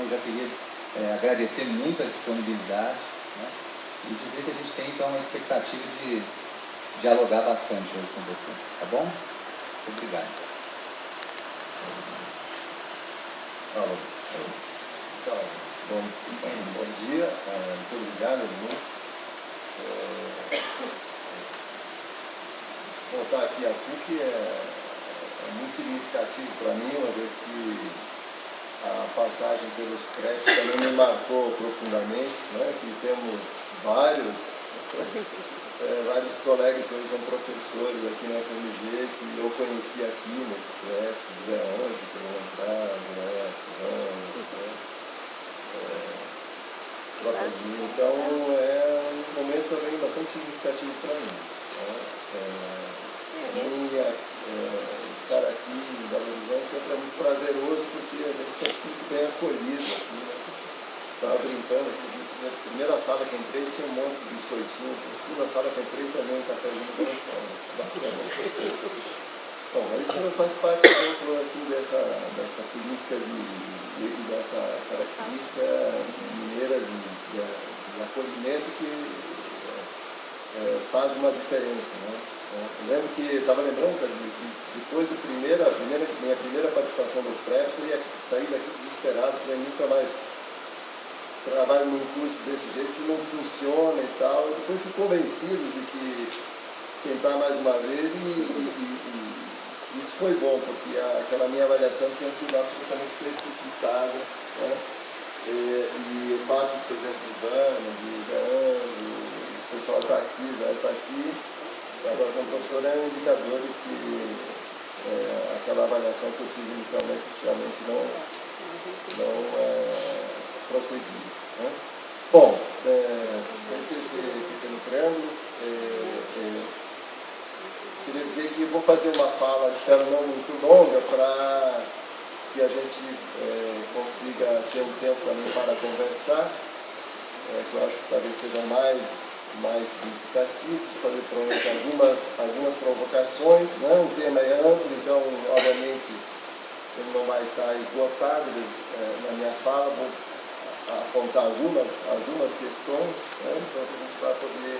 eu já queria agradecer muito a disponibilidade, né, e dizer que a gente tem então uma expectativa de dialogar bastante hoje com você, tá bom? Muito obrigado. Então, bom dia, muito obrigado, Edmundo. Voltar aqui à PUC é muito significativo para mim, uma vez que a passagem pelos prédios também me marcou profundamente, né? Que temos vários colegas que hoje são professores aqui na FMG, que eu conheci aqui nesse prédio, José Anjo, que eu entrava, né? Então é um momento também bastante significativo para mim. Estar aqui em Belo Horizonte sempre é muito prazeroso, porque a gente sempre muito bem acolhido aqui, né? Estava brincando aqui, na primeira sala que entrei tinha um monte de biscoitinhos, na segunda sala que entrei também um cafezinho bacana. Bom, mas isso faz parte um pouco assim, dessa política dessa característica mineira de acolhimento que faz uma diferença, né? Eu lembro que estava lembrando que depois minha primeira participação do FREP, saí daqui desesperado, porque eu nunca mais trabalho num curso desse jeito, se não funciona e tal. E depois fui convencido de que tentar mais uma vez e isso foi bom, porque aquela minha avaliação tinha sido absolutamente precipitada, né? E o fato, por exemplo, de Ivana, de Jean, o pessoal está aqui, vai estar aqui, agora como professor é um indicador de que aquela avaliação que eu fiz inicialmente realmente não procedi, né? Bom, dentro desse pequeno preâmbulo, queria dizer que eu vou fazer uma fala, espero não muito longa, para que a gente consiga ter um tempo também para conversar, que eu acho que talvez seja mais significativo, fazer provavelmente algumas provocações, né? O tema é amplo, então, obviamente, ele não vai estar esgotado na minha fala, vou apontar algumas questões, né? Então, que a gente vai poder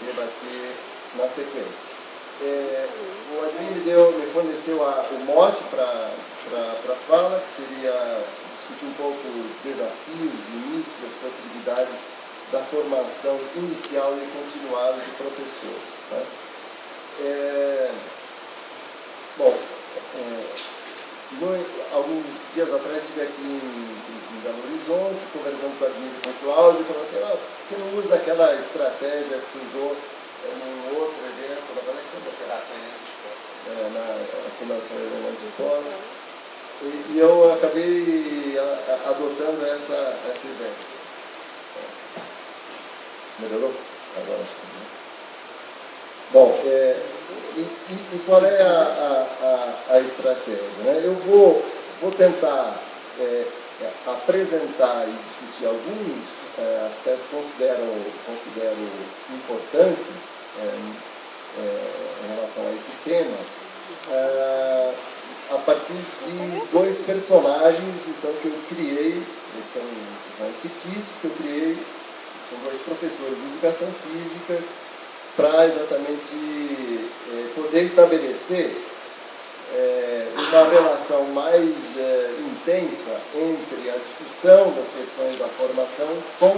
debater na sequência. O Admin me forneceu o mote para a fala, que seria discutir um pouco os desafios, limites e as possibilidades da formação inicial e continuada de professor, né? Alguns dias atrás estive aqui em Belo Horizonte, conversando com a Admir e com o Cláudio, e falando assim, você não usa aquela estratégia que se usou num outro evento, na verdade, que foi na Fundação Helena Anticorpo, e eu acabei adotando essa ideia. Melhorou? Agora sim. Bom, e qual é a estratégia, né? Eu vou tentar apresentar e discutir alguns aspectos que considero importantes em relação a esse tema, a partir de dois personagens então, que eu criei, que são fictícios, que eu criei, que são dois professores de educação física, para exatamente poder estabelecer uma relação mais intensa entre a discussão das questões da formação com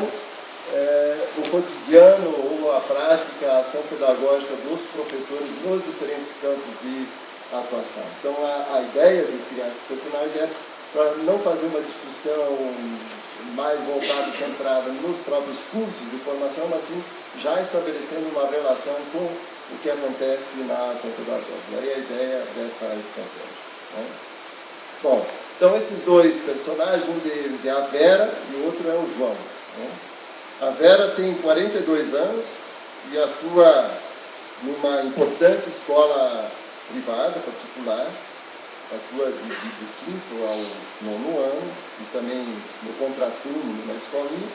o cotidiano ou a prática, a ação pedagógica dos professores nos diferentes campos de atuação. Então, a ideia de criar esses personagens é para não fazer uma discussão mais voltada e centrada nos próprios cursos de formação, mas sim já estabelecendo uma relação com o que acontece na ação pedagógica. Aí a ideia dessa estratégia, né? Bom, então esses dois personagens, um deles é a Vera e o outro é o João, né? A Vera tem 42 anos e atua numa importante escola privada, particular, atua do 5º ao 9º ano e também no contraturno numa escolinha.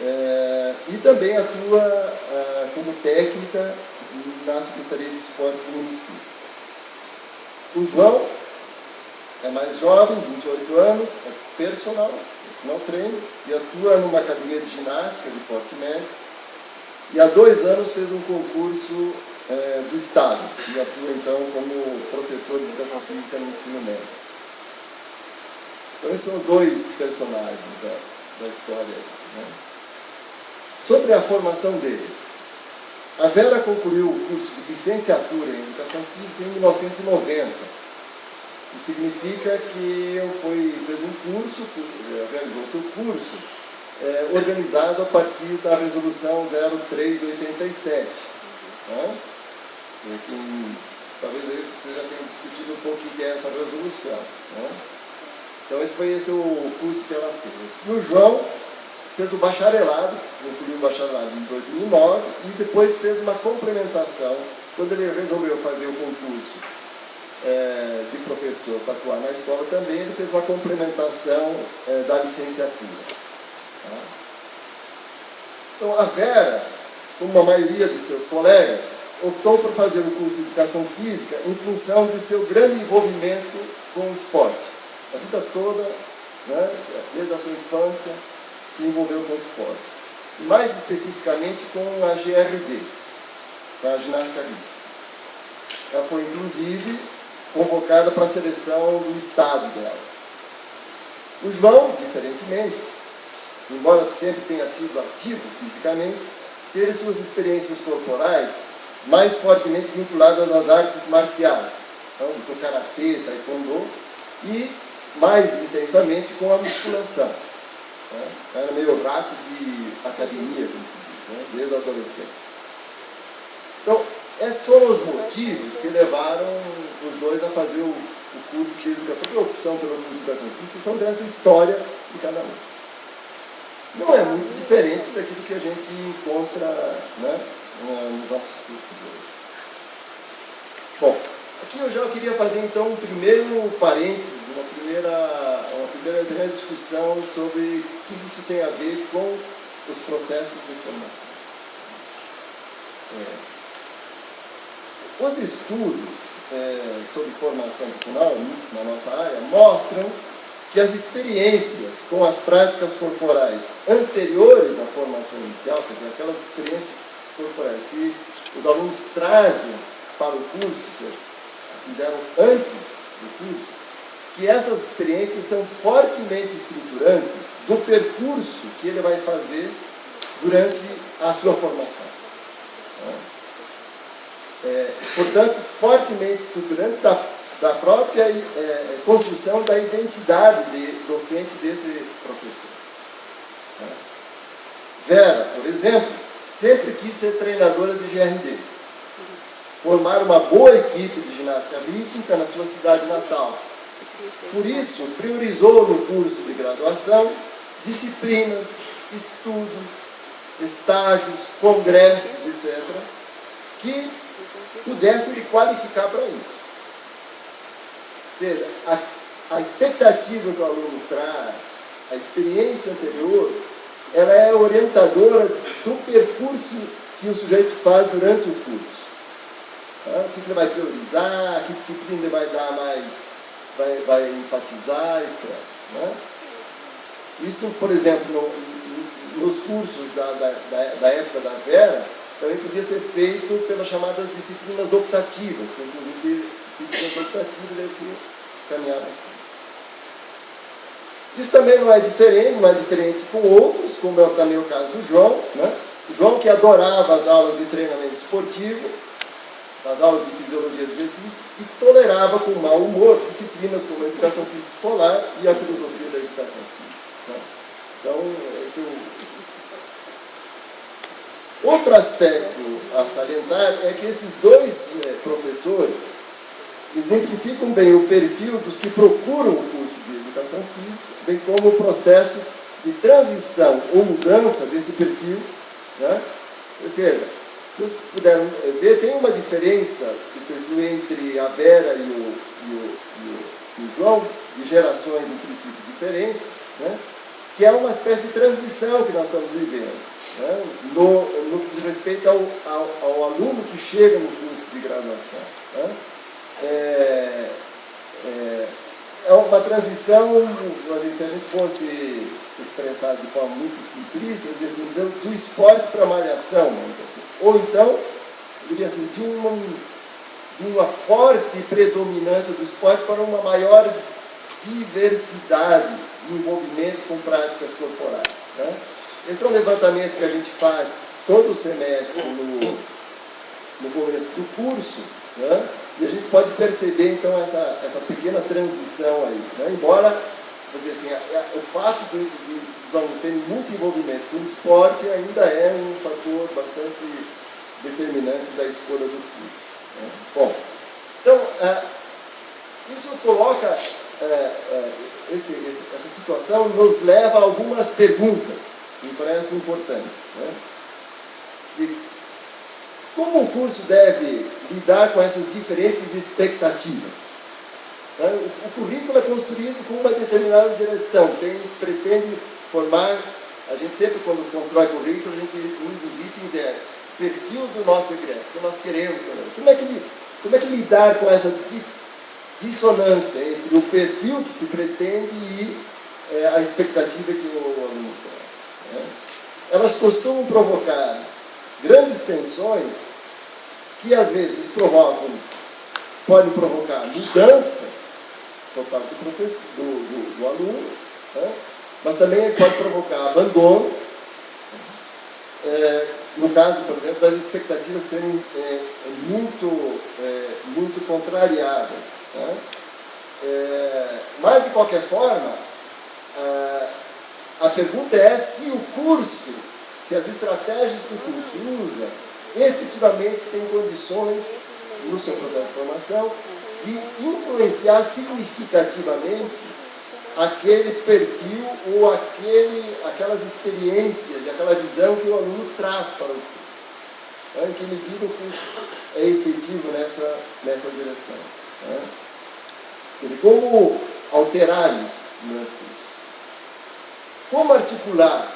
E também atua como técnica na Secretaria de Esportes do município. O João é mais jovem, 28 anos, é personal treino, e atua numa academia de ginástica de porte médio, e há 2 anos fez um concurso do Estado, e atua então como professor de educação física no ensino médio. Então esses são 2 personagens da história, né? Sobre a formação deles, a Vera concluiu o curso de licenciatura em educação física em 1990. Isso significa que fez um curso, realizou seu curso, organizado a partir da resolução 0387. Né? Talvez vocês já tenham discutido um pouco o que é essa resolução. Né? Então esse é o curso que ela fez. E o João fez o bacharelado, concluiu o bacharelado em 2009, e depois fez uma complementação, quando ele resolveu fazer o concurso de professor para atuar na escola também, ele fez uma complementação da licenciatura. Tá? Então, a Vera, como a maioria de seus colegas, optou por fazer o curso de Educação Física em função de seu grande envolvimento com o esporte. A vida toda, né, desde a sua infância, se envolveu com o esporte. E mais especificamente com a GRD, com a ginástica rítmica. Ela foi, inclusive, convocada para a seleção do estado dela. O João, diferentemente, embora sempre tenha sido ativo fisicamente, teve suas experiências corporais mais fortemente vinculadas às artes marciais, então, do karatê, taekwondo, e mais intensamente com a musculação. Né? Era meio rato de academia, como se diz, né? Desde a adolescência. Então, esses foram os motivos que levaram os dois a fazer o curso de educação, a opção pelo curso de educação física, em função dessa história de cada um. Não é muito diferente daquilo que a gente encontra, né, nos nossos cursos de hoje. Bom, aqui eu já queria fazer então um primeiro parênteses, uma primeira discussão sobre o que isso tem a ver com os processos de formação. Os estudos sobre formação profissional na nossa área mostram que as experiências com as práticas corporais anteriores à formação inicial, quer dizer, aquelas experiências corporais que os alunos trazem para o curso, ou seja, fizeram antes do curso, que essas experiências são fortemente estruturantes do percurso que ele vai fazer durante a sua formação. Portanto, fortemente estruturantes da própria construção da identidade docente desse professor. Vera, por exemplo, sempre quis ser treinadora de GRD, formar uma boa equipe de ginástica rítmica na sua cidade natal. Por isso, priorizou no curso de graduação disciplinas, estudos, estágios, congressos, etc., que pudessem lhe qualificar para isso. Ou seja, a expectativa que o aluno traz, a experiência anterior, ela é orientadora do percurso que o sujeito faz durante o curso. O que ele vai priorizar, que disciplina ele vai dar mais, vai enfatizar, etc. Isso, por exemplo, nos cursos da época da Vera, também podia ser feito pelas chamadas disciplinas optativas. Tem inclusive disciplinas optativas, deve ser caminhado assim. Isso também não é diferente com outros, como é também o caso do João. Né? O João, que adorava as aulas de treinamento esportivo, as aulas de fisiologia do exercício, e tolerava com mau humor disciplinas como a educação física escolar e a filosofia da educação física. Né? Então, esse é outro aspecto a salientar é que esses dois professores exemplificam bem o perfil dos que procuram o curso de educação física, bem como o processo de transição ou mudança desse perfil. Né? Ou seja, se vocês puderam ver, tem uma diferença de perfil entre a Vera e o João, de gerações em princípio diferentes, né? Que é uma espécie de transição que nós estamos vivendo, né? no que diz respeito ao aluno que chega no curso de graduação. Né? é uma transição, assim, se a gente fosse expressar de forma muito simplista, assim, do esporte para a malhação, assim. Ou então, eu diria assim, de uma forte predominância do esporte para uma maior diversidade de envolvimento com práticas corporais. Né? Esse é um levantamento que a gente faz todo semestre no começo do curso, né? E a gente pode perceber, então, essa pequena transição aí. Né? Embora, vou dizer assim, o fato dos alunos terem muito envolvimento com o esporte ainda é um fator bastante determinante da escolha do curso. Né? Bom, então, isso coloca, essa situação nos leva a algumas perguntas, que me parecem importantes. Né? Como o curso deve lidar com essas diferentes expectativas? O currículo é construído com uma determinada direção, pretende formar, a gente sempre quando constrói currículo, um dos itens é perfil do nosso egresso, que nós queremos. Como é que lidar com essa dissonância entre o perfil que se pretende e a expectativa que o aluno tem? Né? Elas costumam provocar grandes tensões que às vezes podem provocar mudanças por parte do aluno, né? Mas também pode provocar abandono, no caso, por exemplo, das expectativas serem muito contrariadas. Né? Mas, de qualquer forma, a pergunta é se o curso, se as estratégias que o curso usa, efetivamente tem condições, no seu processo de formação, de influenciar significativamente aquele perfil ou aquelas experiências e aquela visão que o aluno traz para o curso. Em que medida o curso é efetivo nessa direção. Né? Quer dizer, como alterar isso no curso? Como articular,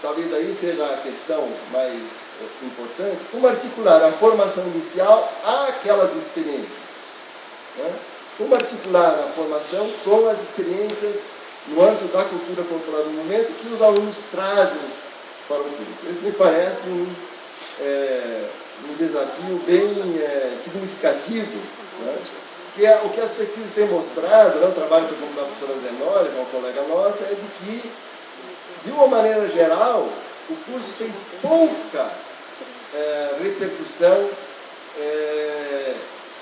talvez aí seja a questão mais importante, como articular a formação inicial àquelas experiências? Né? Como articular a formação com as experiências no âmbito da cultura corporal do momento que os alunos trazem para o curso? Esse me parece um desafio bem significativo, né? Que o que as pesquisas têm mostrado, né? O trabalho, por exemplo, da professora Zenória, que é uma colega nossa, é de que, de uma maneira geral, o curso tem pouca repercussão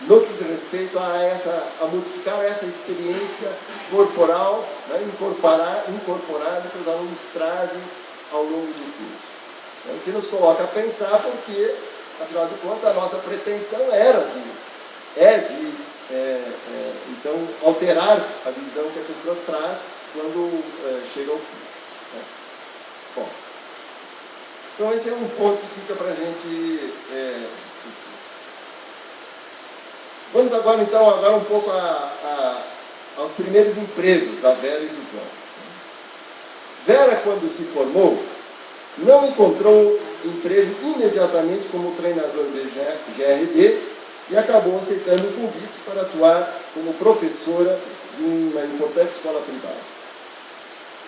no que diz respeito a modificar essa experiência corporal, né, incorporada que os alunos trazem ao longo do curso. O que nos coloca a pensar, porque, afinal de contas, a nossa pretensão então, alterar a visão que a pessoa traz quando chega ao curso. Né? Bom, então esse é um ponto que fica para a gente discutir. Vamos agora, então, um pouco aos primeiros empregos da Vera e do João. Vera, quando se formou, não encontrou emprego imediatamente como treinador de GRD e acabou aceitando o convite para atuar como professora de uma importante escola privada.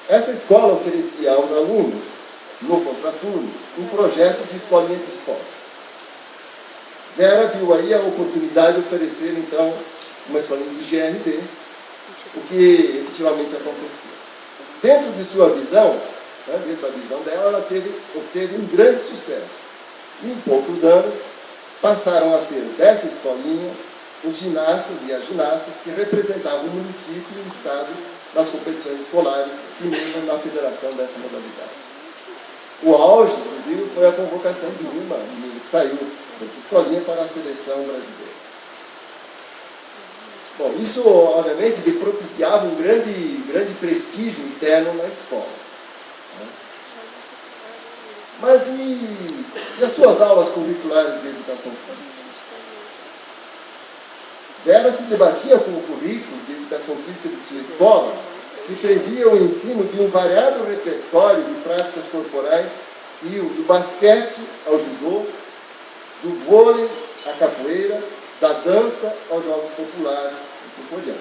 Essa escola oferecia aos alunos, no contraturno, um projeto de escolinha de esporte. Vera viu aí a oportunidade de oferecer, então, uma escolinha de GRD, o que efetivamente aconteceu. Dentro de sua visão, né, dentro da visão dela, ela obteve um grande sucesso. E em poucos anos, passaram a ser dessa escolinha os ginastas e as ginastas que representavam o município e o estado nas competições escolares e mesmo na federação dessa modalidade. O auge, inclusive, foi a convocação de uma menina que saiu dessa escolinha para a seleção brasileira. Bom, isso, obviamente, lhe propiciava um grande prestígio interno na escola. Né? Mas e as suas aulas curriculares de educação física? Vera se debatia com o currículo de educação física de sua escola, que previa o ensino de um variado repertório de práticas corporais e do basquete ao judô, do vôlei à capoeira, da dança aos jogos populares, e assim por diante.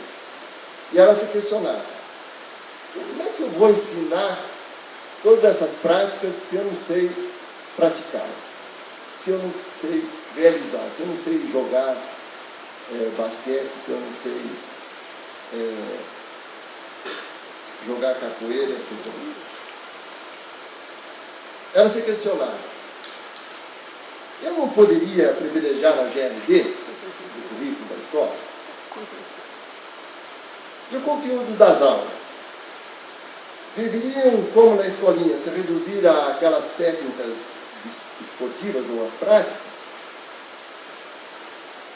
E ela se questionava: como é que eu vou ensinar todas essas práticas se eu não sei praticá-las? Se eu não sei realizar, se eu não sei jogar basquete, se eu não sei jogar capoeira, assim como. Ela se questionava: eu não poderia privilegiar a GRD, o currículo da escola? E o conteúdo das aulas? Deveriam, como na escolinha, se reduzir a aquelas técnicas esportivas ou as práticas?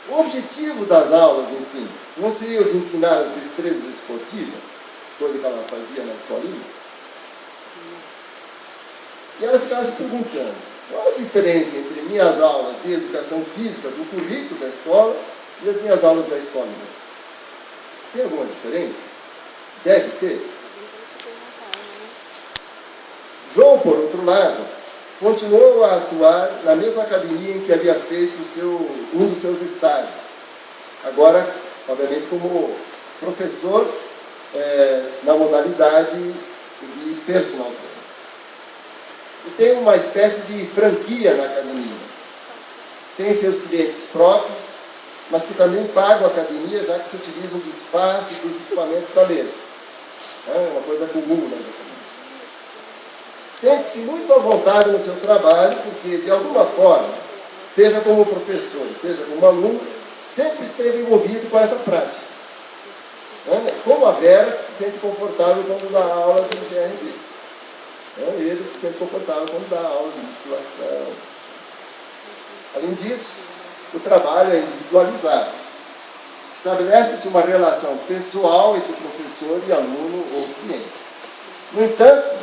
O objetivo das aulas, enfim, não seria o de ensinar as destrezas esportivas, coisa que ela fazia na escolinha? E ela ficava se perguntando: qual a diferença entre minhas aulas de educação física, do currículo da escola, e as minhas aulas da escolinha? Tem alguma diferença? Deve ter. João, por outro lado, continuou a atuar na mesma academia em que havia feito um dos seus estágios. Agora, obviamente, como professor na modalidade de personal trainer. E tem uma espécie de franquia na academia. Tem seus clientes próprios, mas que também pagam a academia, já que se utilizam do espaço e dos equipamentos da mesma. É uma coisa comum nas academias. Sente-se muito à vontade no seu trabalho, porque, de alguma forma, seja como professor, seja como aluno, sempre esteve envolvido com essa prática. Como a Vera, que se sente confortável quando dá aula de GRD. Ele se sente confortável quando dá aula de musculação. Além disso, o trabalho é individualizado. Estabelece-se uma relação pessoal entre professor e aluno ou cliente. No entanto,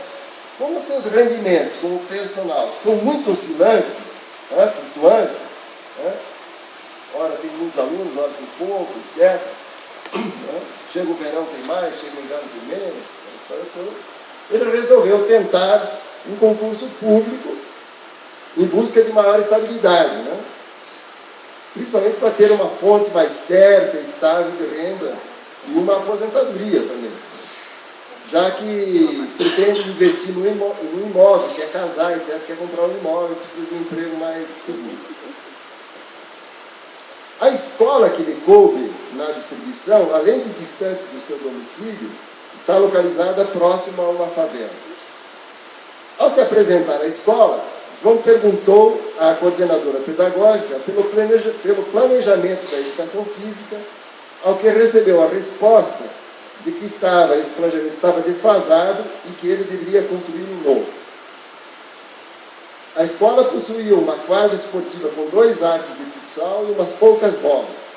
como seus rendimentos como personal são muito oscilantes, flutuantes, ora tem muitos alunos, ora tem pouco, etc. Chega o verão tem mais, chega o inverno tem menos, essa história toda. Ele resolveu tentar um concurso público em busca de maior estabilidade, principalmente para ter uma fonte mais certa, estável de renda e uma aposentadoria também. Já que pretende investir no imóvel, quer casar, etc., quer comprar um imóvel, precisa de um emprego mais seguro. A escola que lhe coube na distribuição, além de distante do seu domicílio, está localizada próxima a uma favela. Ao se apresentar à escola, João perguntou à coordenadora pedagógica pelo planejamento da educação física, ao que recebeu a resposta de que esse planejamento estava defasado e que ele deveria construir um novo. A escola possuía uma quadra esportiva com 2 arcos de futsal e umas poucas bolas.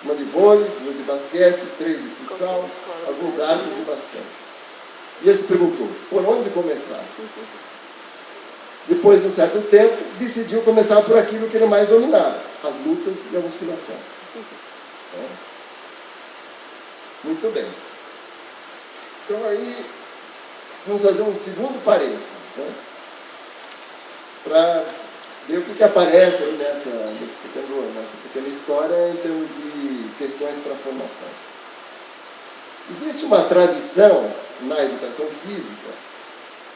Uma de vôlei, 2 de basquete, 3 de futsal, alguns arcos e bastões. E ele se perguntou: por onde começar? Depois de um certo tempo, decidiu começar por aquilo que ele mais dominava: as lutas e a musculação. Muito bem. Então aí, vamos fazer um segundo parênteses, para ver o que aparece aí nessa pequena história em termos de questões para a formação. Existe uma tradição na educação física,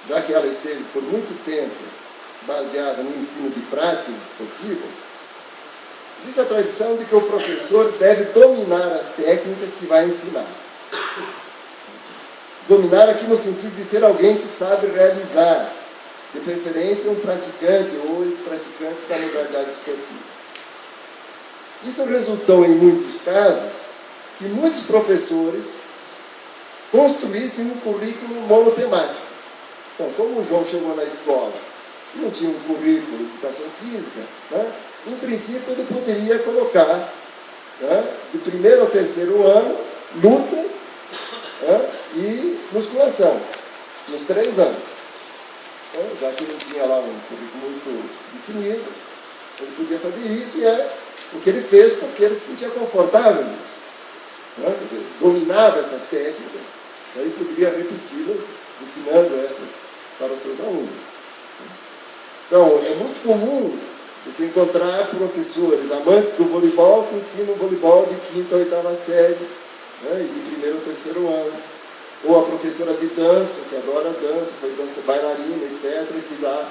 já que ela esteve por muito tempo baseada no ensino de práticas esportivas, existe a tradição de que o professor deve dominar as técnicas que vai ensinar. Dominar aqui no sentido de ser alguém que sabe realizar, de preferência um praticante ou ex-praticante da modalidade esportiva. Isso resultou, em muitos casos, que muitos professores construíssem um currículo monotemático. Então, como o João chegou na escola e não tinha um currículo de educação física, em princípio ele poderia colocar, do 1º ao 3º ano, lutas e musculação, nos 3 anos. Já que não tinha lá um currículo muito definido, ele podia fazer isso, e é o que ele fez porque ele se sentia confortável nisso. Dominava essas técnicas, e poderia repeti-las, ensinando essas para os seus alunos. Então, é muito comum você encontrar professores amantes do voleibol que ensinam voleibol de 5ª a 8ª série, né, e de primeiro ou terceiro ano. Ou a professora de dança, que adora dança, foi dança bailarina, etc., que dá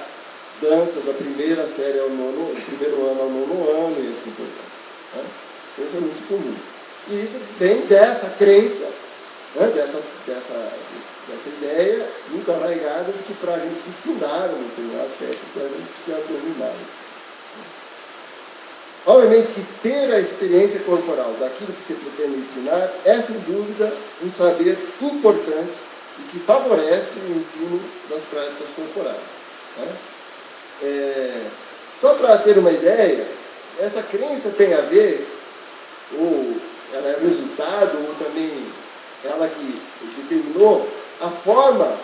dança da primeira série ao do primeiro ano ao nono ano, e assim por diante. Né? Então, isso é muito comum. E isso vem dessa crença, né, dessa ideia muito arraigada de que para a gente ensinar uma determinada técnica, a gente precisa dominar isso. Obviamente que ter a experiência corporal daquilo que se pretende ensinar é, sem dúvida, um saber importante e que favorece o ensino das práticas corporais. Né? Só para ter uma ideia, essa crença tem a ver, ou ela é resultado, ou também ela que determinou a forma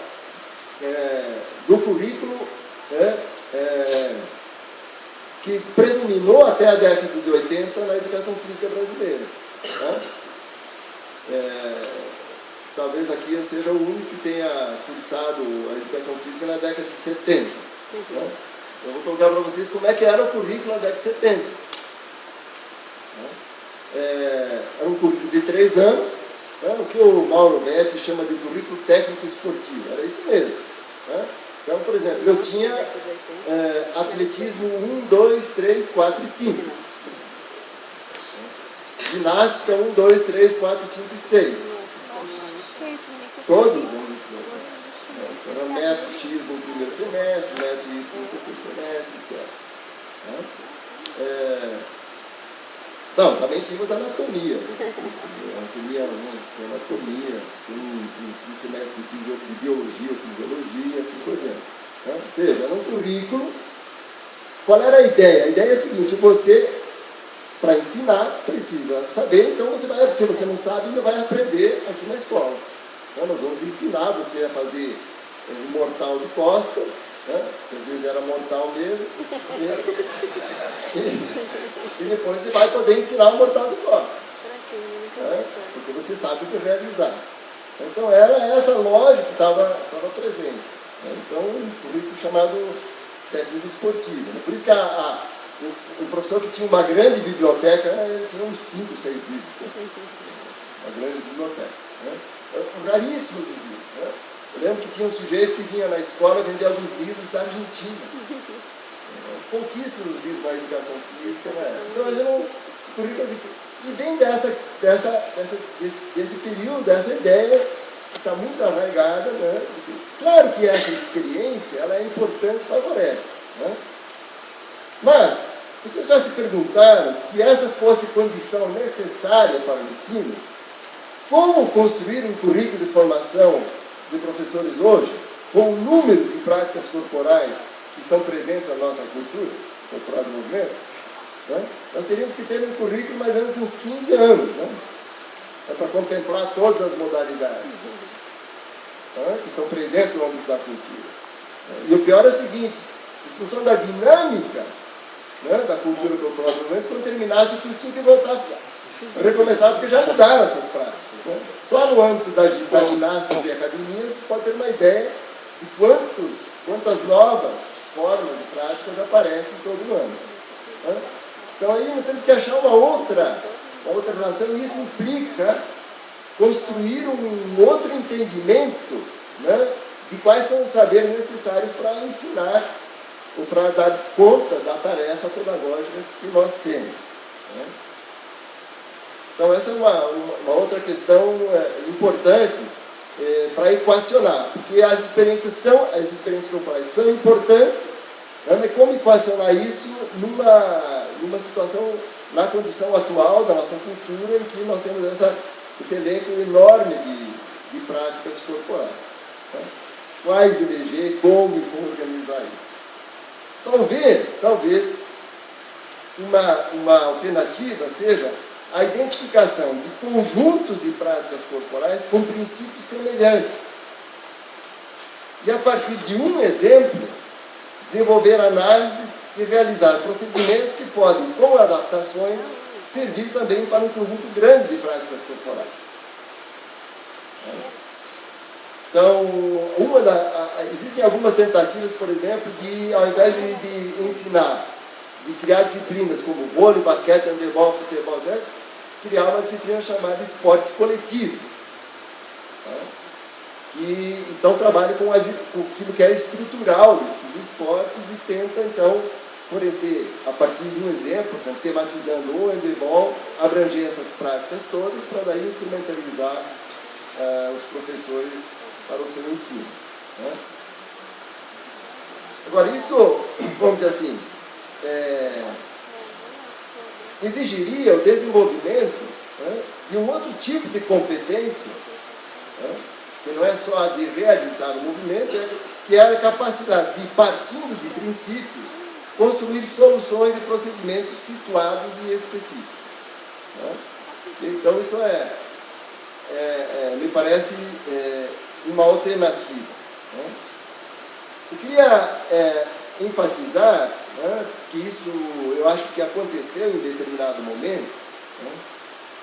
do currículo que predominou até a década de 80 na educação física brasileira. Né? Talvez aqui eu seja o único que tenha cursado a educação física na década de 70. Né? Eu vou colocar para vocês como é que era o currículo na década de 70. Né? Era um currículo de 3 anos, né? O que o Mauro Betti chama de currículo técnico esportivo. Era isso mesmo. Né? Então, por exemplo, eu tinha atletismo 1, 2, 3, 4 e 5. Ginástica 1, 2, 3, 4, 5 e 6. Todos os anos. Era metro X no primeiro semestre, metro Y no terceiro semestre, etc. Não, também tínhamos anatomia. Anatomia, um semestre de biologia ou fisiologia, assim por diante. Ou seja, era um currículo. Qual era a ideia? A ideia é a seguinte: você, para ensinar, precisa saber, então você vai, se você não sabe, ainda vai aprender aqui na escola. Então, nós vamos ensinar você a fazer um mortal de costas, né? Que às vezes era mortal mesmo, e depois você vai poder ensinar o mortal de costas, né? Porque você sabe o que realizar. Então era essa lógica que estava presente, né? Então um currículo chamado técnico esportivo, né? Por isso que o professor que tinha uma grande biblioteca, ele tinha uns 5, 6 livros, né? Uma grande biblioteca, né? Raríssimos livros, né? Eu lembro que tinha um sujeito que vinha na escola vender alguns livros da Argentina. Pouquíssimos livros na educação física, né? Então, mas era um currículo e vem desse período, dessa ideia que está muito arraigada, né? Claro que essa experiência ela é importante e favorece, né? Mas vocês já se perguntaram se essa fosse condição necessária para o ensino? Como construir um currículo de formação de professores hoje, com o número de práticas corporais que estão presentes na nossa cultura, corporal do movimento, né? Nós teríamos que ter um currículo mais ou menos de uns 15 anos, né? Para contemplar todas as modalidades, né? Que estão presentes no âmbito da cultura. E o pior é o seguinte: em função da dinâmica, né, da cultura corporal do movimento, quando terminasse o cursinho, tem que voltar a recomeçar, porque já mudaram essas práticas. Né? Só no âmbito da ginástica e academia você pode ter uma ideia de quantas novas formas de práticas aparecem todo ano. Né? Então aí nós temos que achar uma outra relação, e isso implica construir um outro entendimento, né, de quais são os saberes necessários para ensinar ou para dar conta da tarefa pedagógica que nós temos. Né? Então essa é uma outra questão importante para equacionar, porque as experiências corporais são importantes, né? Mas como equacionar isso numa situação, na condição atual da nossa cultura, em que nós temos esse elenco enorme de práticas corporais. Né? Quais eleger, como organizar isso? Talvez uma alternativa seja a identificação de conjuntos de práticas corporais com princípios semelhantes. E a partir de um exemplo, desenvolver análises e realizar procedimentos que podem, com adaptações, servir também para um conjunto grande de práticas corporais. Então, existem algumas tentativas, por exemplo, de, ao invés de ensinar, de criar disciplinas como vôlei, basquete, handebol, futebol, etc., criar uma disciplina chamada esportes coletivos. Tá? Que então trabalha com aquilo que é estrutural desses esportes e tenta então oferecer, a partir de um exemplo, tematizando o handebol, abranger essas práticas todas para daí instrumentalizar os professores para o seu ensino. Né? Agora, isso, vamos dizer assim, exigiria o desenvolvimento, né, de um outro tipo de competência, né, que não é só a de realizar o movimento, que é a capacidade de, partindo de princípios, construir soluções e procedimentos situados e específicos. Né? Então, isso me parece uma alternativa. Né? Eu queria enfatizar, né, que isso eu acho que aconteceu em determinado momento, né,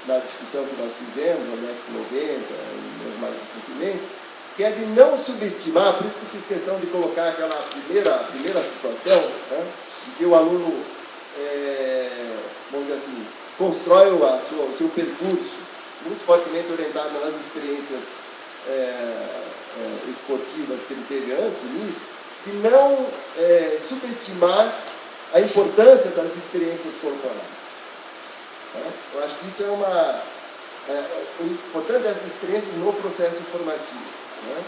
na discussão que nós fizemos na década de 90 e mais recentemente, que é de não subestimar, por isso que eu fiz questão de colocar aquela primeira situação, né, em que o aluno, vamos dizer assim, constrói o seu percurso muito fortemente orientado nas experiências esportivas que ele teve antes, no início, de não subestimar a importância das experiências corporais. Tá? Eu acho que isso é o importante dessas experiências no processo formativo. Né?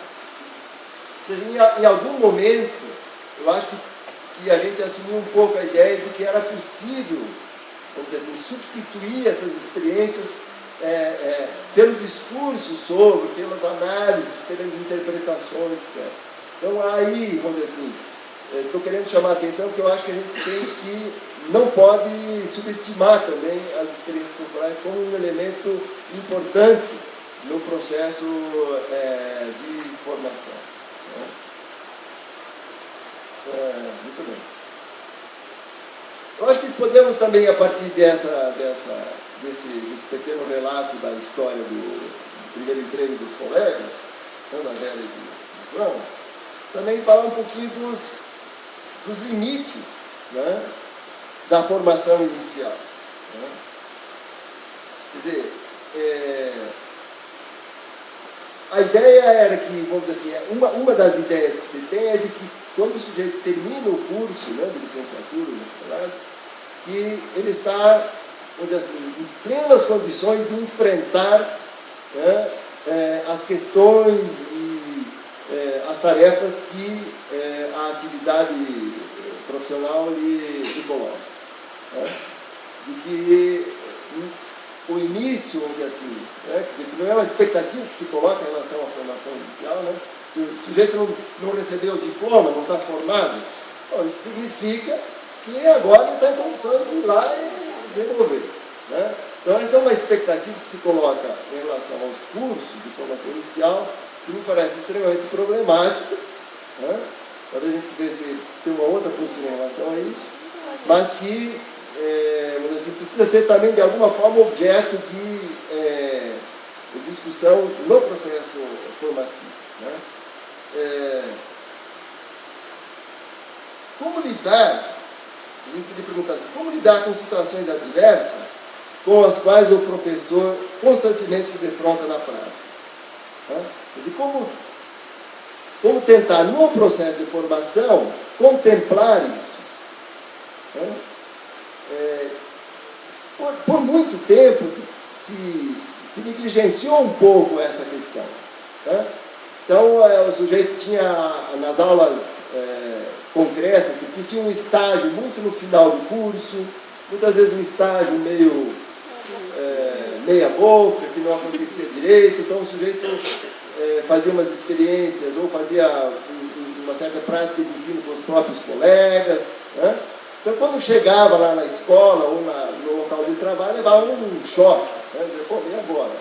Ou seja, em algum momento, eu acho que a gente assumiu um pouco a ideia de que era possível, vamos dizer assim, substituir essas experiências pelo discurso sobre, pelas análises, pelas interpretações, etc. Então, aí, vamos dizer assim, estou querendo chamar a atenção que eu acho que a gente não pode subestimar também as experiências corporais como um elemento importante no processo de formação. Né? Muito bem. Eu acho que podemos também, a partir desse pequeno relato da história do primeiro emprego dos colegas, Ana Vera e do João, também falar um pouquinho dos limites, né, da formação inicial. Né? Quer dizer, a ideia era que, vamos dizer assim, uma das ideias que se tem é de que quando o sujeito termina o curso, né, de licenciatura, que ele está, vamos dizer assim, em plenas condições de enfrentar, né, as questões e as tarefas que a atividade profissional lhe coloca. Né? De que o início, vamos dizer assim, né, quer dizer, não é uma expectativa que se coloca em relação à formação inicial, né? Se o sujeito não recebeu o diploma, não está formado, bom, isso significa que agora ele está em condições de ir lá e desenvolver. Né? Então, essa é uma expectativa que se coloca em relação aos cursos de formação inicial, que me parece extremamente problemática. Né? Talvez a gente vê se tem uma outra postura em relação a isso, mas que assim, precisa ser também, de alguma forma, objeto de discussão no processo formativo. Né? Como lidar, a gente podia perguntar assim, como lidar com situações adversas com as quais o professor constantemente se defronta na prática? Né? Quer dizer, como tentar, no processo de formação, contemplar isso? Né? Por muito tempo se negligenciou um pouco essa questão. Né? Então, o sujeito tinha, nas aulas concretas, que tinha um estágio muito no final do curso, muitas vezes um estágio meia boca, que não acontecia direito, então o sujeito fazia umas experiências ou fazia uma certa prática de ensino com os próprios colegas. Né? Então, quando chegava lá na escola ou no local de trabalho, levava um choque. Né? Dizia, pô, e agora?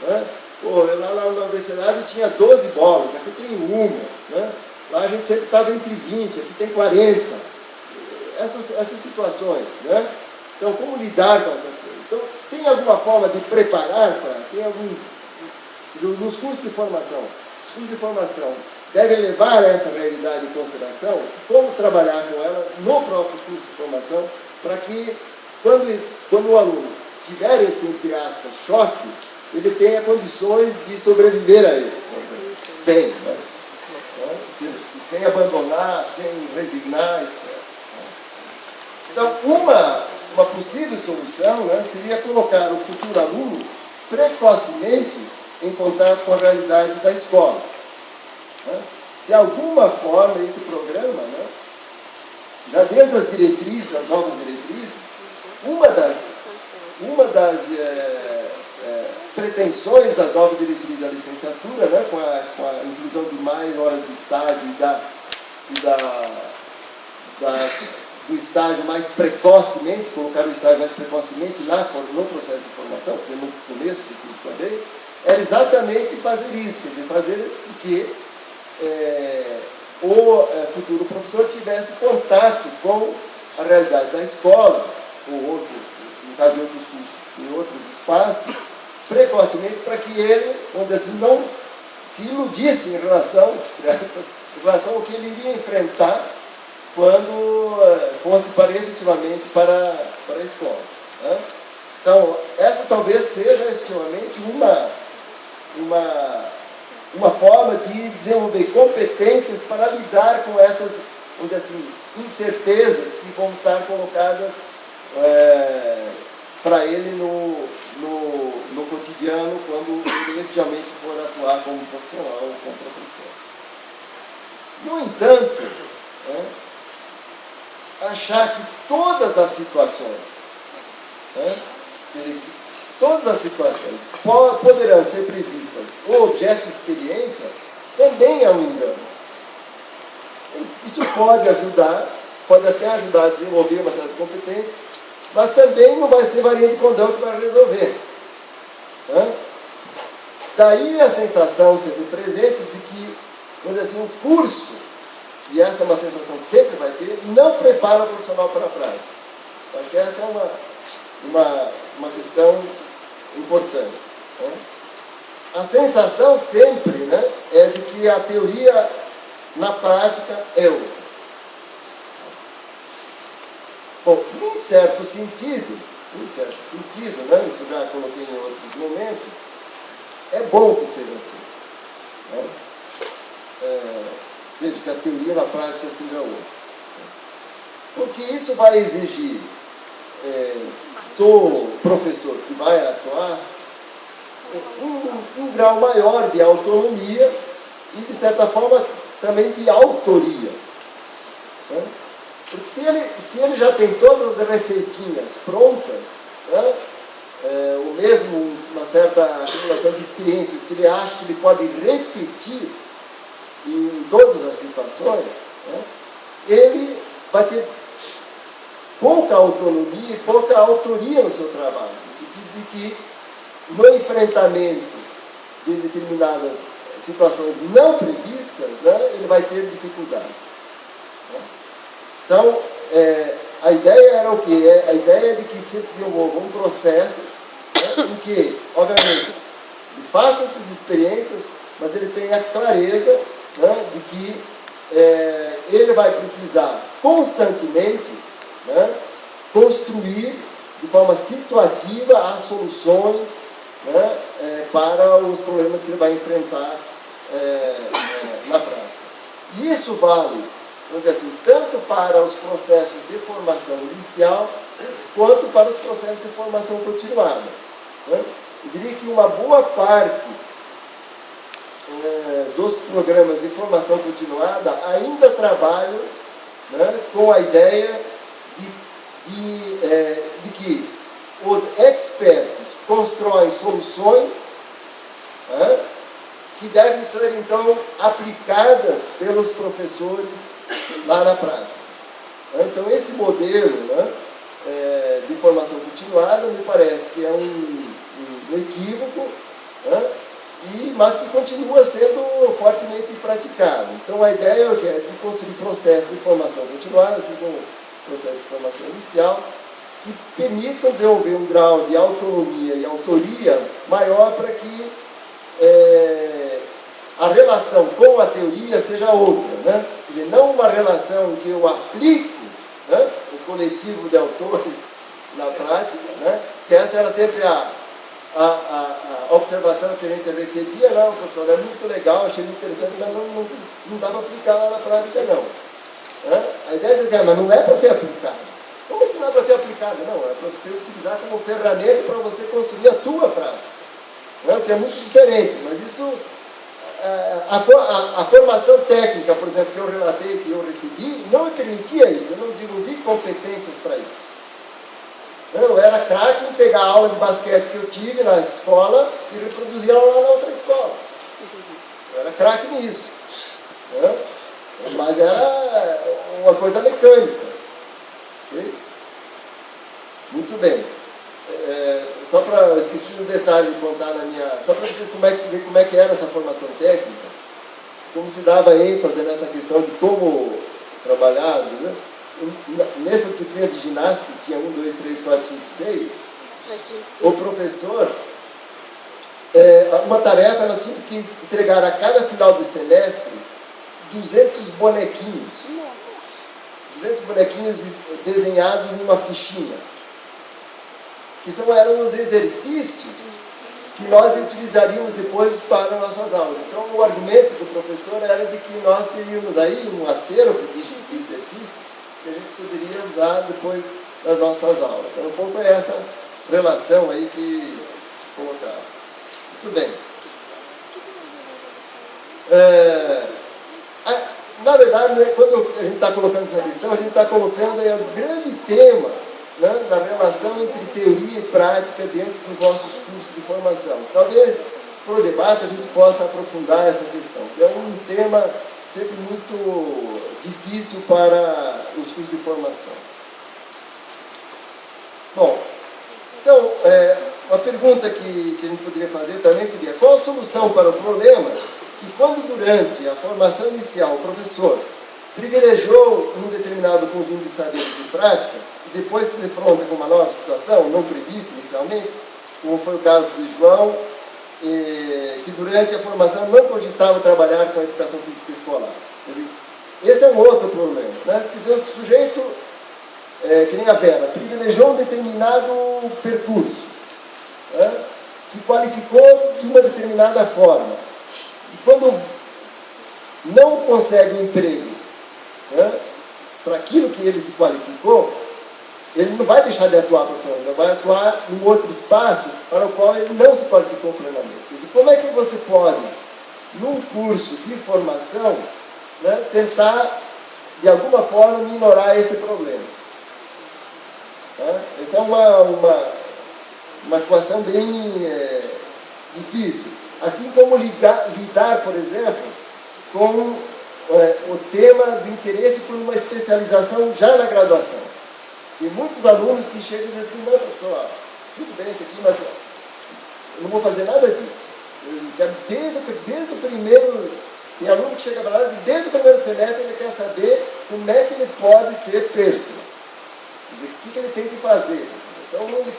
Né? Pô, eu lá na universidade tinha 12 bolas, aqui tem uma. Né? Lá a gente sempre estava entre 20, aqui tem 40. Essas situações. Né? Então, como lidar com essa coisa? Então, tem alguma forma de preparar para... Nos cursos de formação, os cursos de formação devem levar essa realidade em consideração, como trabalhar com ela no próprio curso de formação, para que, quando o aluno tiver esse, entre aspas, choque, ele tenha condições de sobreviver a ele. Tem, né? Sem abandonar, sem resignar, etc. Então, uma possível solução, né, seria colocar o futuro aluno precocemente em contato com a realidade da escola. Né? De alguma forma, esse programa, né, já desde as diretrizes, das novas diretrizes, uma das pretensões das novas diretrizes da licenciatura, né, com a inclusão de mais horas de estágio do estágio mais precocemente, colocar o estágio mais precocemente no processo de formação, no começo do curso também, era exatamente fazer isso, quer dizer, fazer com que o futuro professor tivesse contato com a realidade da escola, ou no caso de outros cursos, em outros espaços, precocemente, para que ele, vamos dizer assim, não se iludisse em relação ao que ele iria enfrentar quando fosse efetivamente para a escola. Né? Então, essa talvez seja efetivamente uma forma de desenvolver competências para lidar com essas, vamos dizer assim, incertezas que vão estar colocadas para ele no cotidiano, quando ele efetivamente for atuar como profissional ou como professor. No entanto, achar que todas as situações poderão ser previstas o objeto de experiência também é um engano. Isso pode ajudar, pode até ajudar a desenvolver uma certa competência, mas também não vai ser varinha de condão que vai resolver. Daí a sensação sempre presente de que, vamos dizer assim, o curso, e essa é uma sensação que sempre vai ter, não prepara o profissional para a prática. Acho que essa é uma questão importante. A sensação sempre, né, é de que a teoria na prática é outra. Bom, em certo sentido, né, isso já coloquei em outros momentos, é bom que seja assim. Né? Seja, que a teoria na prática seja outra. Porque isso vai exigir do professor que vai atuar um grau maior de autonomia e, de certa forma, também de autoria. Né? Porque se ele já tem todas as receitinhas prontas, né, ou mesmo uma certa acumulação de experiências que ele acha que ele pode repetir em todas as situações, né, ele vai ter pouca autonomia e pouca autoria no seu trabalho, no sentido de que no enfrentamento de determinadas situações não previstas, né, ele vai ter dificuldades. Né? Então, a ideia era o quê? A ideia de que se desenvolva um processo, né, em que, obviamente, ele faça essas experiências, mas ele tenha clareza, né, de que ele vai precisar constantemente, né, construir de forma situativa as soluções, né, para os problemas que ele vai enfrentar na prática. E isso vale, vamos dizer assim, tanto para os processos de formação inicial, quanto para os processos de formação continuada. Né? Eu diria que uma boa parte dos programas de formação continuada ainda trabalham, né, com a ideia de que os experts constroem soluções, né, que devem ser, então, aplicadas pelos professores lá na prática. Então, esse modelo, né, de formação continuada me parece que é um equívoco, né, mas que continua sendo fortemente praticado. Então, a ideia é de construir processos de formação continuada, assim como processo de formação inicial, que permitam desenvolver um grau de autonomia e autoria maior para que a relação com a teoria seja outra, né? Quer dizer, não uma relação em que eu aplico, né, o coletivo de autores na prática, né? Que essa era sempre a observação que a gente recebia. Não, professor, é muito legal, achei muito interessante, mas não dá para aplicar lá na prática, não. Né? A ideia é dizer, mas não é para ser aplicado. Como assim não é para ser aplicado? Não, é para você utilizar como ferramenta para você construir a tua prática. Né? O que é muito diferente, mas isso... A formação técnica, por exemplo, que eu relatei, que eu recebi, não me permitia isso, eu não desenvolvi competências para isso. Eu era craque em pegar a aula de basquete que eu tive na escola e reproduzir ela lá na outra escola. Eu era craque nisso. Né? Mas era uma coisa mecânica. Okay? Muito bem. Só para, eu esqueci um detalhe de contar na minha... Só para vocês ver como é que era essa formação técnica, como se dava ênfase nessa questão de como trabalhar, né? Nessa disciplina de ginástica, que tinha 1, 2, 3, 4, 5, 6, o professor, uma tarefa, nós tínhamos que entregar a cada final de semestre 200 bonequinhos. 200 bonequinhos desenhados em uma fichinha. Que eram os exercícios que nós utilizaríamos depois para nossas aulas. Então, o argumento do professor era de que nós teríamos aí um acervo de exercícios que a gente poderia usar depois nas nossas aulas. Então, um pouco é essa relação aí que se colocava. Muito bem. Na verdade, né, quando a gente está colocando essa questão, a gente está colocando aí o grande tema, né, da relação entre teoria e prática dentro dos nossos cursos de formação. Talvez, por debate, a gente possa aprofundar essa questão, que é um tema sempre muito difícil para os cursos de formação. Bom, então, uma pergunta que a gente poderia fazer também seria: qual a solução para o problema que, quando durante a formação inicial o professor privilegiou um determinado conjunto de saberes e práticas, e depois se defronta com uma nova situação, não prevista inicialmente, como foi o caso do João, que durante a formação não cogitava trabalhar com a educação física escolar. Quer dizer, esse é um outro problema. Né? Quer dizer, o sujeito, que nem a Vera, privilegiou um determinado percurso, né? Se qualificou de uma determinada forma, e quando não consegue um emprego, né, para aquilo que ele se qualificou, ele não vai deixar de atuar profissionalmente, ele vai atuar em outro espaço para o qual ele não se qualificou plenamente. Quer dizer, como é que você pode, num curso de formação, né, tentar, de alguma forma, minorar esse problema? Né? Essa é uma equação bem difícil. Assim como lidar, por exemplo, com o tema do interesse por uma especialização já na graduação. Tem muitos alunos que chegam e dizem assim: não, professor, tudo bem isso aqui, mas eu não vou fazer nada disso. Eu quero desde o primeiro... Tem aluno que chega para lá e desde o primeiro semestre ele quer saber como é que ele pode ser personal. Quer dizer, o que ele tem que fazer. Então ele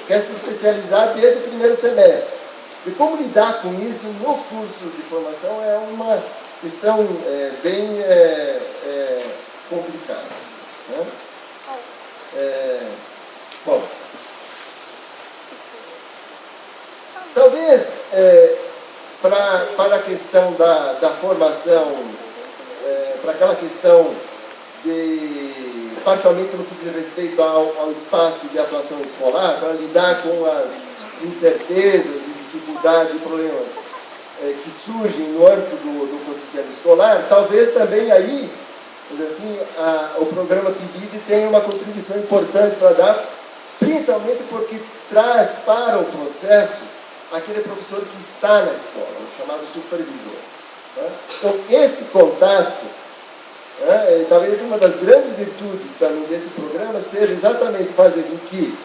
quer se especializar desde o primeiro semestre. E como lidar com isso no curso de formação é uma questão bem complicada. Né? Bom, talvez para a questão da formação, para aquela questão de, particularmente no que diz respeito ao espaço de atuação escolar, para lidar com as incertezas e dificuldades e problemas que surgem no âmbito do cotidiano escolar, talvez também aí, assim, o programa PIBID tem uma contribuição importante para dar, principalmente porque traz para o processo aquele professor que está na escola, o chamado supervisor. Né? Então, esse contato, talvez uma das grandes virtudes também desse programa seja exatamente fazer com que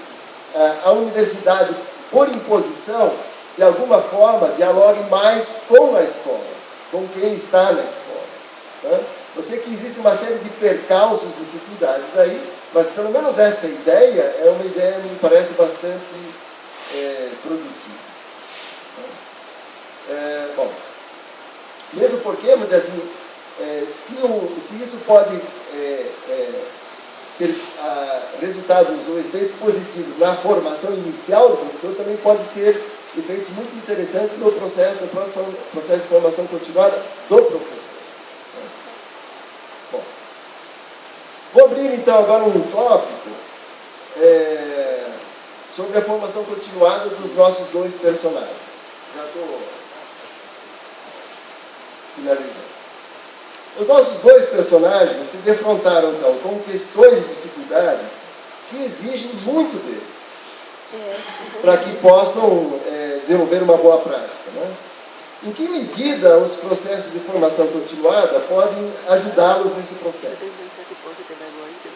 a universidade, por imposição, de alguma forma, dialogue mais com a escola, com quem está na escola. Né? Eu sei que existe uma série de percalços, dificuldades aí, mas pelo menos essa ideia é uma ideia que me parece bastante produtiva. Bom, mesmo porque, vamos dizer assim, se isso pode resultados ou efeitos positivos na formação inicial do professor, também pode ter efeitos muito interessantes no próprio processo de formação continuada do professor. Bom, vou abrir então agora um tópico sobre a formação continuada dos nossos dois personagens. Já estou finalizando. Os nossos dois personagens se defrontaram, então, com questões e dificuldades que exigem muito deles, para que possam desenvolver uma boa prática, né? Em que medida os processos de formação continuada podem ajudá-los nesse processo?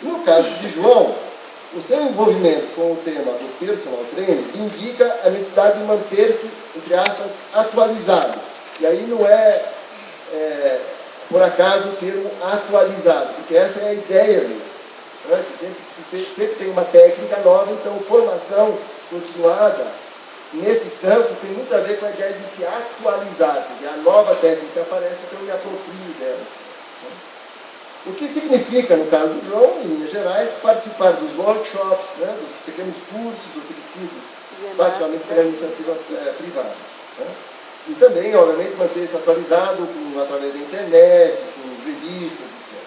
No caso de João, o seu envolvimento com o tema do personal training indica a necessidade de manter-se, entre aspas, atualizado. E aí não por acaso o termo atualizado, porque essa é a ideia mesmo, né? Sempre tem uma técnica nova, então formação continuada nesses campos tem muito a ver com a ideia de se atualizar, quer dizer, a nova técnica aparece, então eu me aproprio dela. Né? O que significa, no caso do João, em linhas gerais, participar dos workshops, né? Dos pequenos cursos oferecidos, praticamente pela iniciativa privada. Né? E também, obviamente, manter-se atualizado através da internet, com revistas, etc.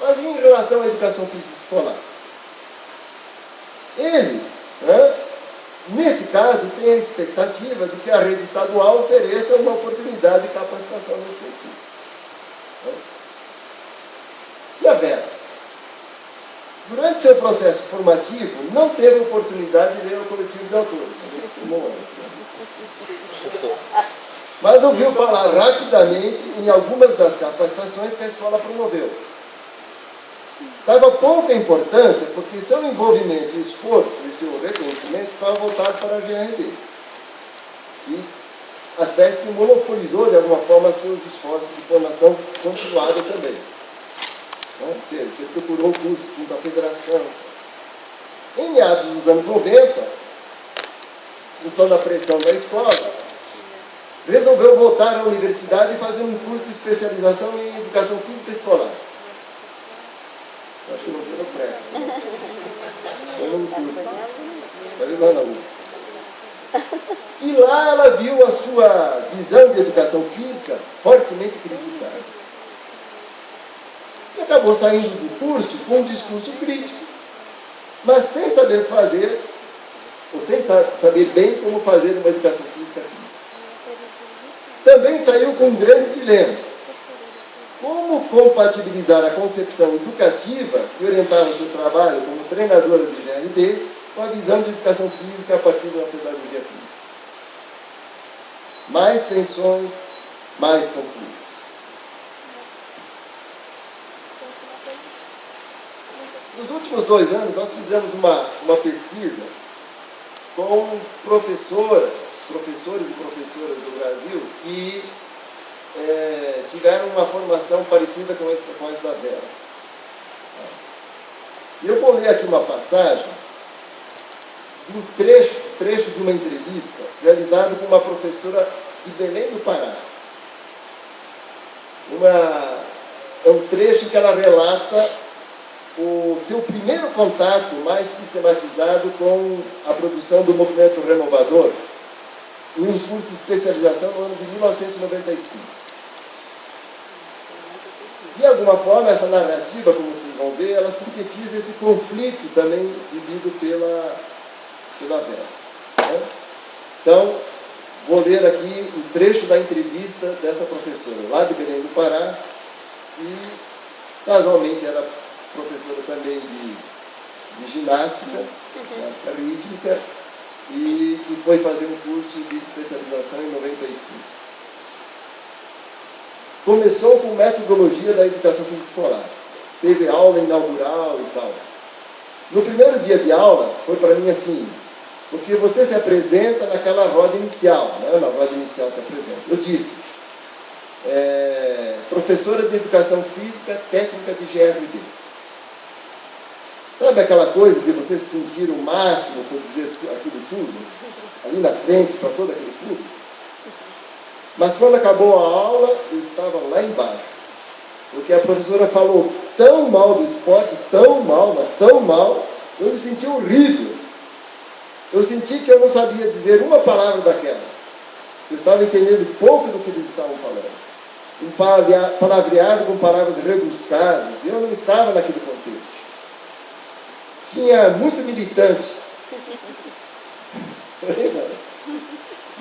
Mas em relação à educação física escolar, ele, né, nesse caso, tem a expectativa de que a rede estadual ofereça uma oportunidade de capacitação nesse sentido. Né? E a Vera, durante seu processo formativo, não teve oportunidade de ler o coletivo de autores. Mas ouviu falar rapidamente em algumas das capacitações que a escola promoveu. Dava pouca importância porque seu envolvimento, esforço e seu reconhecimento estavam voltados para a GRD. E aspecto que monopolizou, de alguma forma, seus esforços de formação continuada também. Você procurou o curso junto à federação. Em meados dos anos 90, em função da pressão da escola, resolveu voltar à universidade e fazer um curso de especialização em educação física escolar. Acho que não foi no pré. Foi num curso. Talvez lá na UFRGS. E lá ela viu a sua visão de educação física fortemente criticada. E acabou saindo do curso com um discurso crítico, mas sem saber fazer, ou sem saber bem como fazer uma educação física crítica. Também saiu com um grande dilema. Como compatibilizar a concepção educativa que orientava seu trabalho como treinadora de GRD com a visão de educação física a partir de uma pedagogia crítica? Mais tensões, mais conflitos. Nos últimos 2 anos, nós fizemos uma pesquisa com professores e professoras do Brasil que tiveram uma formação parecida com essa da Vera. E eu vou ler aqui uma passagem de um trecho de uma entrevista realizada com uma professora de Belém do Pará. É um trecho que ela relata o seu primeiro contato mais sistematizado com a produção do movimento renovador em um curso de especialização no ano de 1995. De alguma forma, essa narrativa, como vocês vão ver, ela sintetiza esse conflito também vivido pela Vera. Né? Então, vou ler aqui um trecho da entrevista dessa professora, lá de Belém do Pará, e casualmente era professora também de ginástica rítmica, e que foi fazer um curso de especialização em 95. Começou com metodologia da educação física escolar. Teve aula inaugural e tal. No primeiro dia de aula, foi para mim assim, porque você se apresenta naquela roda inicial, né? Na roda inicial se apresenta. Eu disse, professora de educação física, técnica de GRD. Sabe aquela coisa de você se sentir o máximo por dizer aquilo tudo? Ali na frente, para todo aquele público? Mas quando acabou a aula, eu estava lá embaixo. Porque a professora falou tão mal do esporte, tão mal, mas tão mal, eu me senti horrível. Eu senti que eu não sabia dizer uma palavra daquelas. Eu estava entendendo pouco do que eles estavam falando. Um palavreado com palavras rebuscadas, e eu não estava naquele contexto. Tinha muito militante.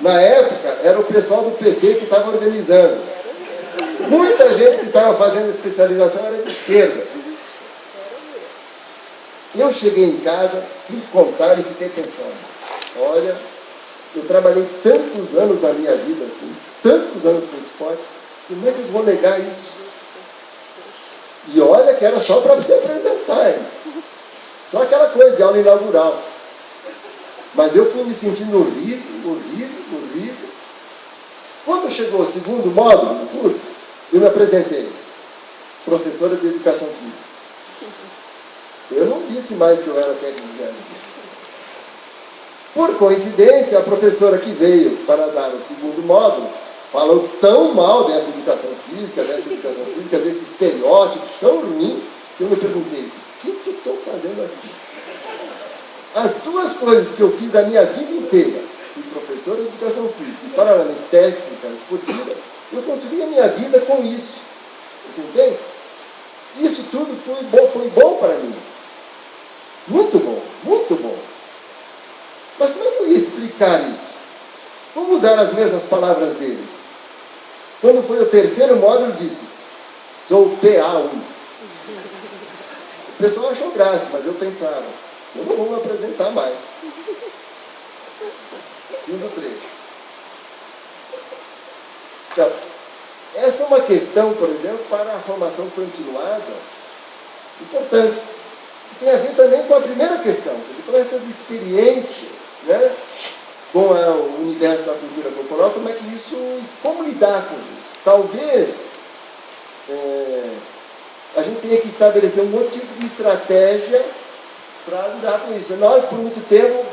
Na época, era o pessoal do PT que estava organizando. Muita gente que estava fazendo especialização era de esquerda. Eu cheguei em casa, fui contar e fiquei pensando, olha, eu trabalhei tantos anos na minha vida, assim, tantos anos com esporte, como é que eu vou negar isso? E olha que era só para se apresentar, hein? Só aquela coisa de aula inaugural. Mas eu fui me sentindo horrível. Quando chegou o segundo módulo do curso, eu me apresentei, professora de educação física. Eu não disse mais que eu era técnico de aeronáutica. Por coincidência, a professora que veio para dar o segundo módulo falou tão mal dessa educação física, desse estereótipo tão ruim, que eu me perguntei, o que eu estou fazendo aqui? As duas coisas que eu fiz a minha vida inteira, fui professor de educação física e paralelamente técnica esportiva, eu construí a minha vida com isso. Você entende? Isso tudo foi bom para mim. Muito bom, muito bom. Mas como é que eu ia explicar isso? Vamos usar as mesmas palavras deles. Quando foi o terceiro módulo, disse, sou PA1. O pessoal achou graça, mas eu pensava, eu não vou me apresentar mais. Fim do trecho. Então, essa é uma questão, por exemplo, para a formação continuada, importante. Que tem a ver também com a primeira questão, quer dizer, com essas experiências, né, com o universo da cultura corporal, como lidar com isso. Talvez a gente tenha que estabelecer um outro tipo de estratégia para lidar com isso. Nós, por muito tempo,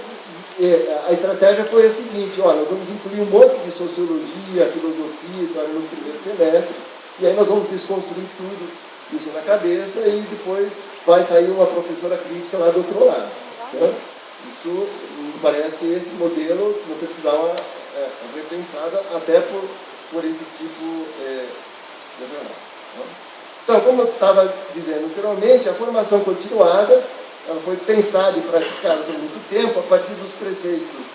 a estratégia foi a seguinte, olha, nós vamos incluir um monte de sociologia, filosofia, história no primeiro semestre, e aí nós vamos desconstruir tudo isso na cabeça e depois vai sair uma professora crítica lá do outro lado. Né? Isso me parece que esse modelo nós temos que dar uma repensada até por esse tipo de jornal. Né? Então, como eu estava dizendo anteriormente, a formação continuada ela foi pensada e praticada por muito tempo a partir dos preceitos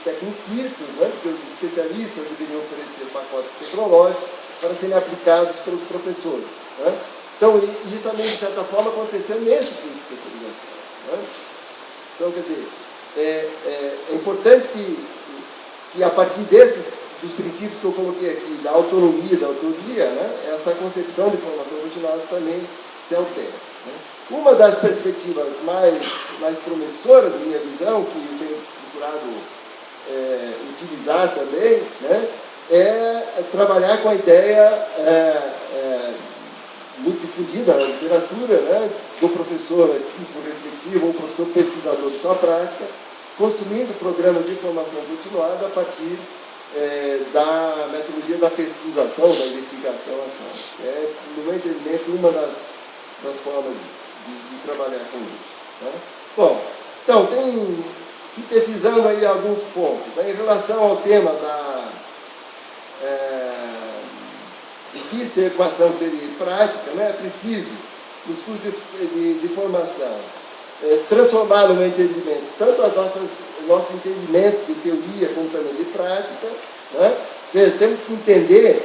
tecnicistas, né? Porque os especialistas deveriam oferecer pacotes tecnológicos para serem aplicados pelos professores. Né? Então, isso também, de certa forma, aconteceu nesse curso de especialização. Né? Então, quer dizer, é importante que a partir dos princípios que eu coloquei aqui, da autonomia, da autoria, né, essa concepção de formação continuada também se altere. Né? Uma das perspectivas mais promissoras, minha visão, que eu tenho procurado utilizar também, né, é trabalhar com a ideia muito difundida na literatura, né, do professor crítico reflexivo ou professor pesquisador de sua prática, construindo programas de formação continuada a partir da metodologia da pesquisação, da investigação, no meu entendimento, uma das formas de trabalhar com isso. Né? Bom, então, sintetizando aí alguns pontos, né, em relação ao tema da difícil equação teoria e prática, né, é preciso, nos cursos de formação, transformar no meu entendimento tanto nossos entendimentos de teoria como também de prática, né? Ou seja, temos que entender,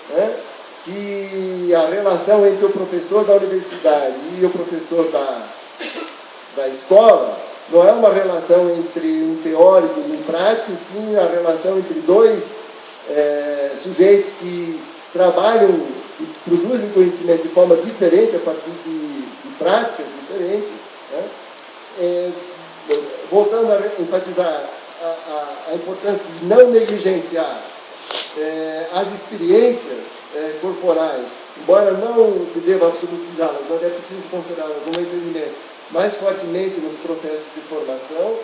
né, que a relação entre o professor da universidade e o professor da escola não é uma relação entre um teórico e um prático, sim a relação entre dois sujeitos que trabalham, que produzem conhecimento de forma diferente a partir de práticas diferentes. Né? Voltando a enfatizar a importância de não negligenciar as experiências corporais, embora não se deva absolutizá-las, mas é preciso considerá-las no meu entendimento mais fortemente nos processos de formação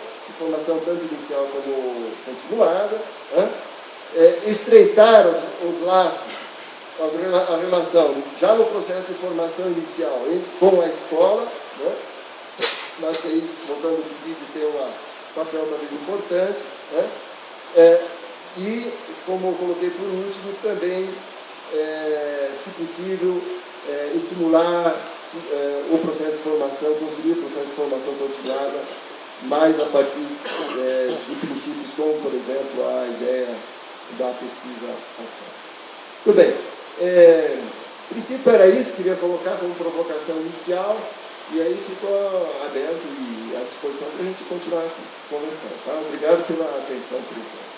tanto inicial como continuada, né? Estreitar os laços a relação já no processo de formação inicial com a escola, né? Mas aí, voltando ao vídeo, tem um papel talvez importante, né? E, como eu coloquei por último, também, se possível, estimular o processo de formação, construir o processo de formação continuada, mais a partir de princípios como, por exemplo, a ideia da pesquisa-ação. Muito bem. O princípio era isso, queria colocar como provocação inicial, e aí ficou aberto e à disposição para a gente continuar conversando. Tá? Obrigado pela atenção por enquanto.